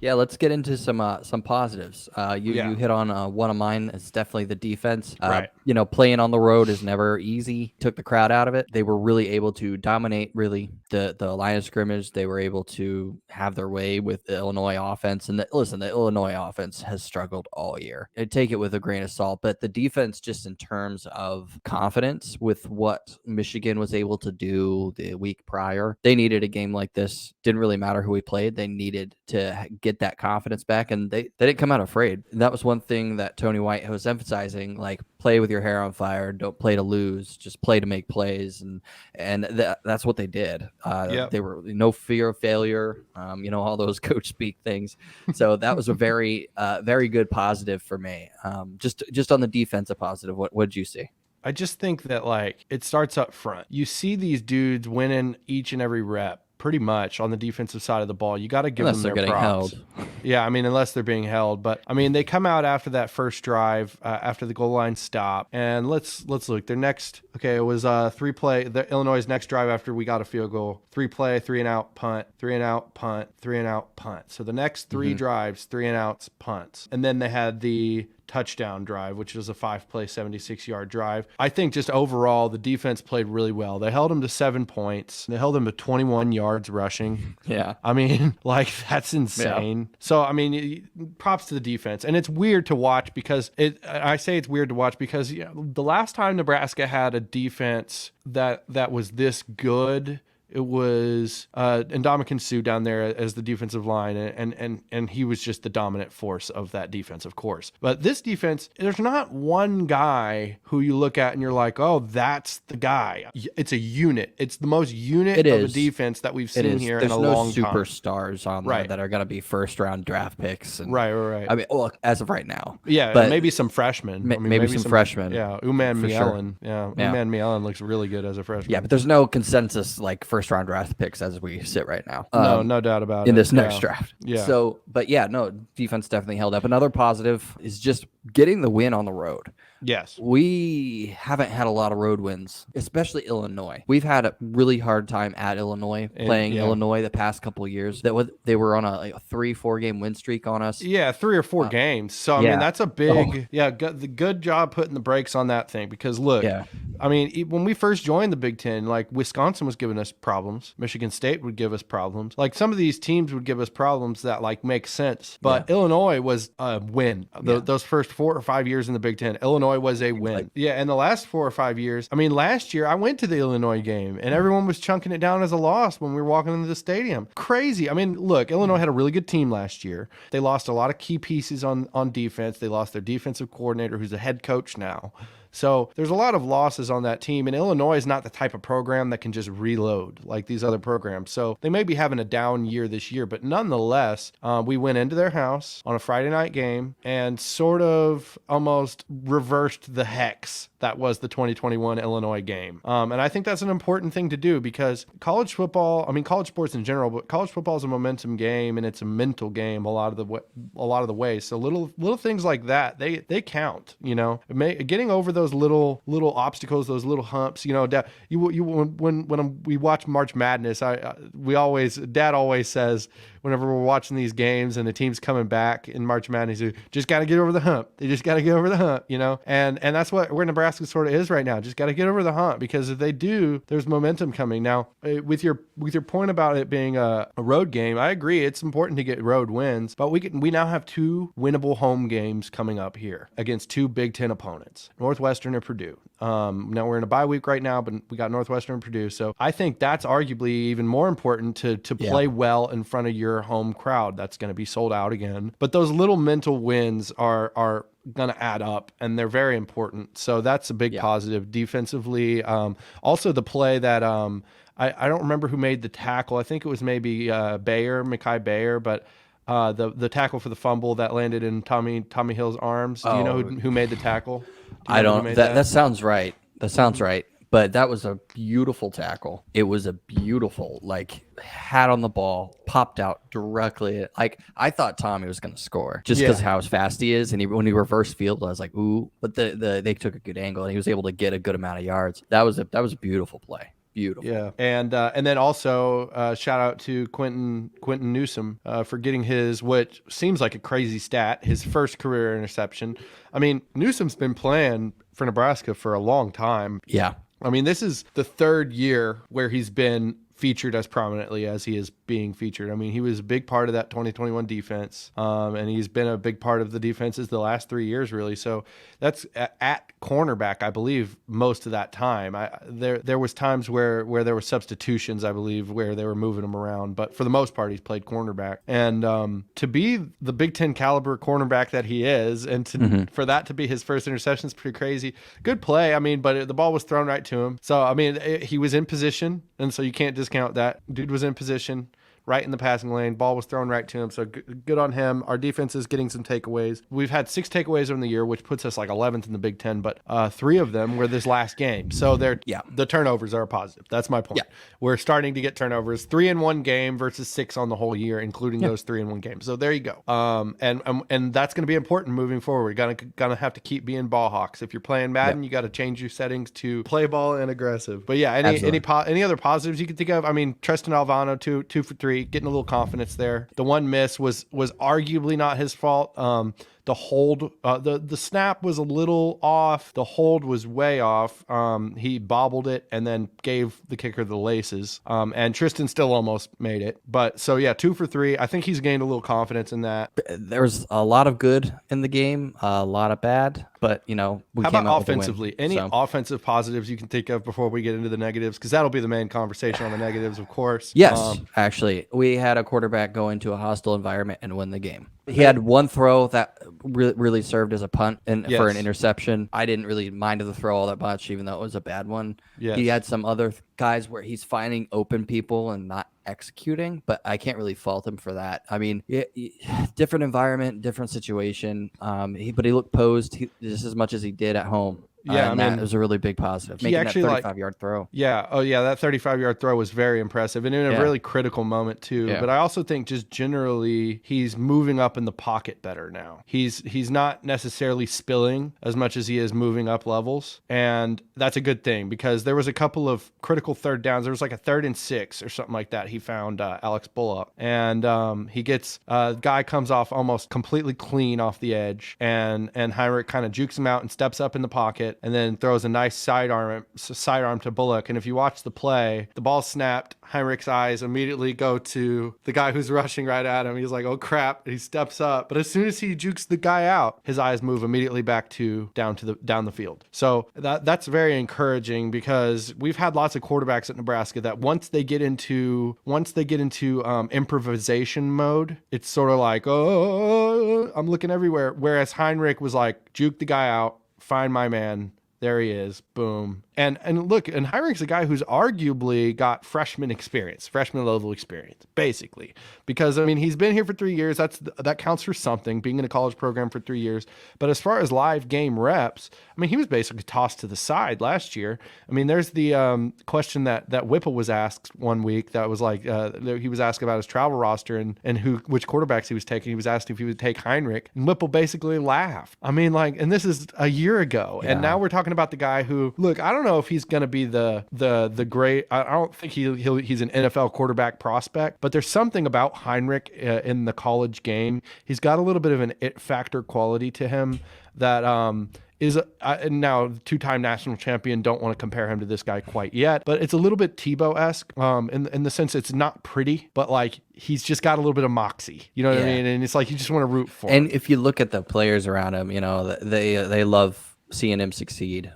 Yeah, let's get into some positives. You Yeah, hit on one of mine. It's definitely the defense. right. Playing on the road is never easy. Took the crowd out of it. They were really able to dominate really the line of scrimmage. They were able to have their way with the Illinois offense. And listen, the Illinois offense has struggled all year. I take it with a grain of salt, but the defense, just in terms of confidence with what Michigan was able to do the week prior, they needed a game like this. Didn't really matter who we played. They needed to get that confidence back, and they didn't come out afraid. And that was one thing that Tony White was emphasizing, like, play with your hair on fire, don't play to lose, just play to make plays. And that's what they did. Yep. They were no fear of failure, all those coach speak things. So that was a very good positive for me. Just on the defensive positive, what did you see? I just think that like it starts up front. You see these dudes winning each and every rep pretty much on the defensive side of the ball. You got to give Unless them they're their getting props. held. Yeah, I mean, unless they're being held, but I mean, they come out after that first drive, after the goal line stop, and let's look. Their next, okay, it was 3-play. The Illinois' next drive after we got a field goal, 3-play, 3-and-out punt, 3-and-out punt, 3-and-out punt. So the next three drives, 3-and-outs, punts, and then they had the touchdown drive, which was a 5-play, 76-yard drive. I think just overall, the defense played really well. They held them to 7 points. They held them to 21 yards rushing. Yeah. I mean, like, that's insane. So, I mean, props to the defense. And it's weird to watch because I say it's weird to watch because the last time Nebraska had a defense that was this good, it was Ndamukong Suh down there as the defensive line, and he was just the dominant force of that defense, of course. But this defense, there's not one guy who you look at and you're like, oh, that's the guy. It's a unit. It's the most unit It of a is. defense that we've It seen is. here There's in a no long time. superstars on there Right. that are going to be first round draft picks. And Right. I mean, well, as of right now. Yeah, but maybe some freshmen. I mean, maybe some freshmen. Yeah, Uman for sure. Mielen. Yeah, Yeah. Uman Mielen looks really good as a freshman. Yeah, but there's no consensus like first round draft picks as we sit right now. No doubt about it. In this next Yeah. draft. Yeah. So, but yeah, no, defense definitely held up. Another positive is just getting the win on the road. Yes. We haven't had a lot of road wins, especially Illinois. We've had a really hard time at Illinois, playing yeah. Illinois the past couple of years. They were on a 3-4 game win streak on us. Yeah, 3 or 4 games. So I yeah. mean, that's a big the good job putting the brakes on that thing because look, Yeah. I mean, when we first joined the Big Ten, like Wisconsin was giving us problems, Michigan State would give us problems, like some of these teams would give us problems that like make sense. But Illinois was a win. Those first 4 or 5 years in the Big Ten, Illinois was a win. Yeah, and the last 4 or 5 years, I mean, last year I went to the Illinois game and everyone was chunking it down as a loss when we were walking into the stadium. Crazy. I mean, look, Illinois had a really good team last year. They lost a lot of key pieces on defense. They lost their defensive coordinator, who's a head coach now. So there's a lot of losses on that team, and Illinois is not the type of program that can just reload like these other programs. So they may be having a down year this year, but nonetheless, we went into their house on a Friday night game and sort of almost reversed the hex that was the 2021 Illinois game. And I think that's an important thing to do because college football, I mean college sports in general, but college football is a momentum game and it's a mental game a lot of the way. So little things like that, they count, getting over those little obstacles, those little humps, when we watch March Madness, Dad always says whenever we're watching these games and the team's coming back in March Madness, you just got to get over the hump. They just got to get over the hump, and that's where Nebraska sort of is right now. Just got to get over the hump because if they do, there's momentum coming. Now, with your point about it being a road game, I agree. It's important to get road wins, but we now have 2 winnable home games coming up here against 2 Big Ten opponents, Northwestern and Purdue. Now we're in a bye week right now, but we got Northwestern and Purdue. So I think that's arguably even more important to play well in front of your home crowd. That's going to be sold out again. But those little mental wins are going to add up, and they're very important. So that's a big positive defensively. Also, the play that I don't remember who made the tackle. I think it was maybe Mekhi Bayer, but the tackle for the fumble that landed in Tommy Hill's arms. Do you know who made the tackle? I don't. That sounds right. That sounds right. But that was a beautiful tackle. It was a beautiful, hat on the ball, popped out directly. Like, I thought Tommy was going to score just because how fast he is. And when he reversed field, I was like, ooh. But they took a good angle, and he was able to get a good amount of yards. That was a beautiful play. beautiful. Yeah, and then also shout out to Quentin Newsom for getting his, what seems like a crazy stat, his first career interception. I mean, Newsom's been playing for Nebraska for a long time. Yeah. I mean, this is the third year where he's been featured as prominently as he is being featured. I mean, he was a big part of that 2021 defense, and he's been a big part of the defenses the last 3 years, really. So that's at cornerback, I believe, most of that time. There was times where there were substitutions, I believe, where they were moving him around, but for the most part, he's played cornerback. And to be the Big Ten caliber cornerback that he is, and for that to be his first interception is pretty crazy. Good play, I mean, but the ball was thrown right to him. So I mean, he was in position, and so you can't discount that. Dude was in position, right in the passing lane. Ball was thrown right to him, so good on him. Our defense is getting some takeaways. We've had 6 takeaways in the year, which puts us like 11th in the Big Ten, but 3 of them were this last game. So the turnovers are a positive. That's my point. Yeah. We're starting to get turnovers. 3 in one game versus 6 on the whole year, including those 3 in one game. So there you go. And that's going to be important moving forward. Gonna have to keep being ball hawks. If you're playing Madden, you got to change your settings to play ball and aggressive. But yeah, any other positives you can think of? I mean, Tristan Alvano, 2 for 3. Getting a little confidence there. The one miss was arguably not his fault. The hold, the snap was a little off. The hold was way off. He bobbled it and then gave the kicker the laces. And Tristan still almost made it. But so yeah, 2 for 3. I think he's gained a little confidence in that. There's a lot of good in the game, a lot of bad, but we How came about out offensively? with a win, Any offensive positives you can think of before we get into the negatives? Because that'll be the main conversation on the negatives, of course. Yes, actually, we had a quarterback go into a hostile environment and win the game. He had one throw that really served as a punt and for an interception. I didn't really mind the throw all that much, even though it was a bad one. Yes. He had some other guys where he's finding open people and not executing, but I can't really fault him for that. I mean, different environment, different situation. But he looked posed just as much as he did at home. Yeah, I mean, that was a really big positive. Making that 35-yard throw. Yeah. Oh, yeah. That 35-yard throw was very impressive and in a really critical moment, too. Yeah. But I also think just generally he's moving up in the pocket better now. He's not necessarily spilling as much as he is moving up levels. And that's a good thing because there was a couple of critical third downs. There was like a 3rd and 6 or something like that. He found Alex Bullock. And he gets guy comes off almost completely clean off the edge. And Heinrich kind of jukes him out and steps up in the pocket. And then throws a nice sidearm to Bullock. And if you watch the play, the ball snapped. Heinrich's eyes immediately go to the guy who's rushing right at him. He's like, oh crap. He steps up. But as soon as he jukes the guy out, his eyes move immediately back to down the field. So that's very encouraging because we've had lots of quarterbacks at Nebraska that once they get into improvisation mode, it's sort of like, oh, I'm looking everywhere. Whereas Heinrich was like, juke the guy out. Find my man. There he is. Boom. And look, and Heinrich's a guy who's arguably got freshman level experience, basically. Because, I mean, he's been here for 3 years. That counts for something, being in a college program for 3 years. But as far as live game reps, I mean, he was basically tossed to the side last year. I mean, there's the question that Whipple was asked one week that was like, he was asked about his travel roster and which quarterbacks he was taking. He was asked if he would take Heinrich. And Whipple basically laughed. I mean, like, and this is a year ago. Yeah. And now we're talking about the guy who, look, I don't know if he's going to be the great. I don't think he's an NFL quarterback prospect, but there's something about Heinrich in the college game. He's got a little bit of an it factor quality to him that is now two-time national champion. Don't want to compare him to this guy quite yet, but it's a little bit Tebow-esque in the sense it's not pretty, but like he's just got a little bit of moxie. You know what I mean? And it's like you just want to root for him. And if you look at the players around him, they love seeing him succeed,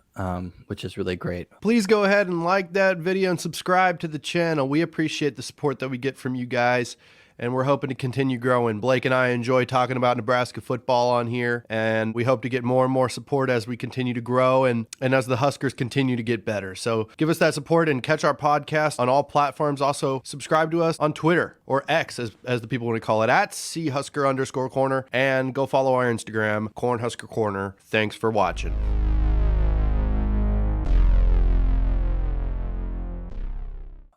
which is really great. Please go ahead and like that video and subscribe to the channel. We appreciate the support that we get from you guys, and we're hoping to continue growing. Blake and I enjoy talking about Nebraska football on here, and we hope to get more and more support as we continue to grow and as the Huskers continue to get better. So give us that support and catch our podcast on all platforms. Also, subscribe to us on Twitter, or X as the people want to call it, at @CHusker_corner, and go follow our Instagram, Cornhusker Corner. Thanks for watching.